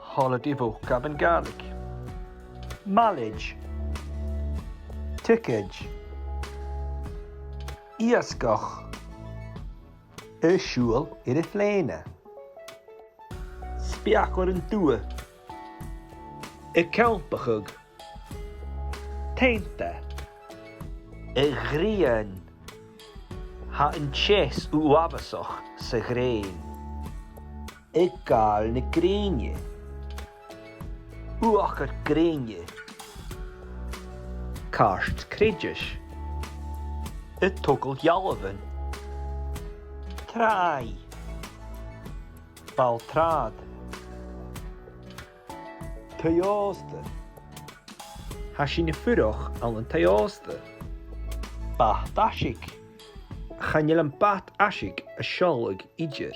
Holiday vocab in Gaelic. Malage, tickage, iascach, shúil ar a phléine, Spiacor yn dŵa. Campachadh. tainte, Ghrian. Ha yn ches uabasach sa ghréin. gáil na gréine, Uachad-grèine. cart creideis, Togail dhealbhan. trai, Ball-tràghad, Taosta. Ha sin na furach an taosta. bacht asig, Chanel an bat asig a seolag idir.